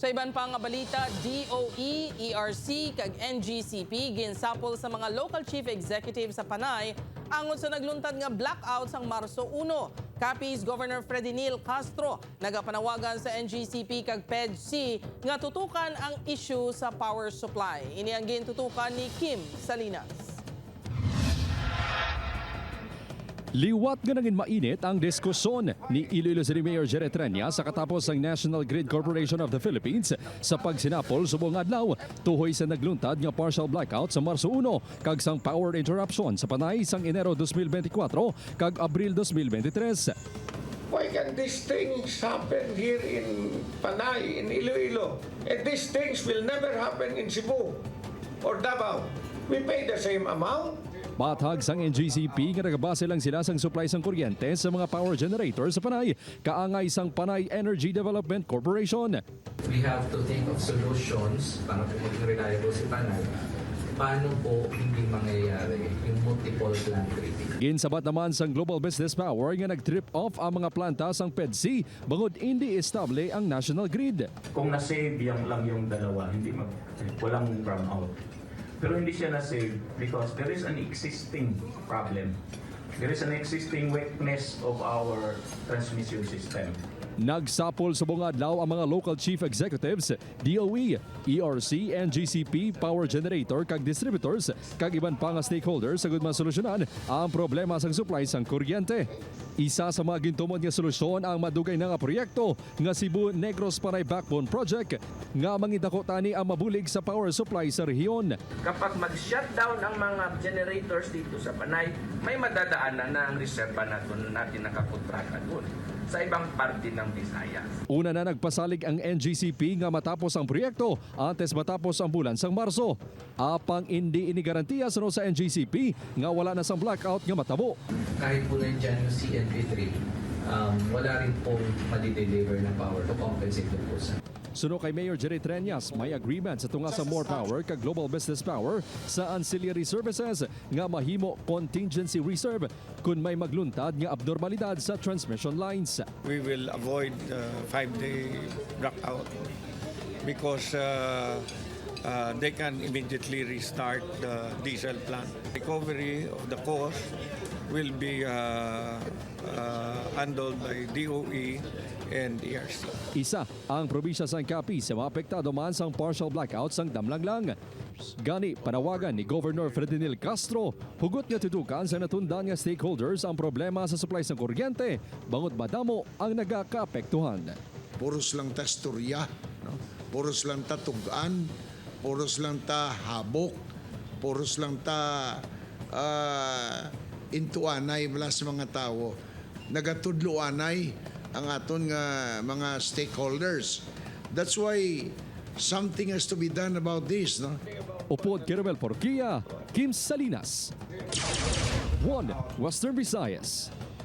Sa iban pang balita, DOE, ERC, kag NGCP ginsapol sa mga local chief executive sa Panay angon sa nagluntad nga blackout sang Marso 1. Capiz Governor Fredenil Castro nagapanawagan sa NGCP kag PEDC nga tutukan ang isyu sa power supply. Ini ang gintutukan ni Kim Salinas. Liwat nga naging mainit ang diskusyon ni Iloilo City Mayor Jerry Trenya sa katapos ng National Grid Corporation of the Philippines sa pagsinapol subong adlaw tuhoy sa nagluntad nga partial blackout sa Marso 1 kag sang power interruption sa Panay sang Enero 2024 kag Abril 2023. Why can these things happen here in Panay, in Iloilo? And these things will never happen in Cebu or Davao. We pay the same amount. Batag sang NGCP nga nagabase lang sila sang supply sang kuryente sa mga power generators sa Panay, kaangay sang Panay Energy Development Corporation. We have to think of solutions para maging reliable si Panay. Paano po hindi mangyayari yung multiple plant tripping? Ginsabat naman sang Global Business Power nga nag-trip off ang mga planta sang PEDC bangod hindi estable ang national grid. Kung na-save lang yung dalawa, walang brown out. Pero hindi siya na-save because there is an existing problem. There is an existing weakness of our transmission system. Nagsapol sa buong adlaw ang mga local chief executives, DOE, ERC, NGCP, power generator kag distributors kag iban pa nga stakeholders sa gudman solusyonan ang problema sang supply sang kuryente. Isa sa mga gintumod nga solusyon ang madugay na nga proyekto nga Cebu-Negros-Panay Backbone Project nga mangidakotani ang mabulig sa power supply sa rehiyon. Kapag mag-shutdown ang mga generators dito sa Panay, may madadaanan na ang reserba natin nakakontrata doon sa ibang parte ng Visayas. Una na nagpasalig ang NGCP nga matapos ang proyekto antes matapos ang bulan sang Marso. Apang hindi inigarantiya sa NGCP nga wala na sang blackout nga matabo. Kahit po nandiyan yung CNP3, wala rin pong madi-deliver na power to compensate po sa. Suno kay Mayor Jerry Treñas, may agreement sa tunga sa More Power kag Global Business Power sa ancillary services nga mahimo contingency reserve kung may magluntad nga abnormalidad sa transmission lines. We will avoid 5-day blackout because they can immediately restart the diesel plant. Recovery of the cost will be handled by DOE and ERC. Isa ang probinsya sang Capiz sa maapektado man sang partial blackout sang damlanglang. Gani panawagan ni Governor Fredenil Castro, hugot nga tutukan sa natundan nga stakeholders ang problema sa supply sang kuryente, bangod madamo ang nagakaapektuhan. Puros lang ta storya, no? Puros lang ta tugan, puros lang ta habok, puros lang ta intuanay mula sa mga tao. Nagatudloanay ang aton nga mga stakeholders. That's why something has to be done about this, no? Upod Kirabel Porquia, Kim Salinas. 1 Western Visayas.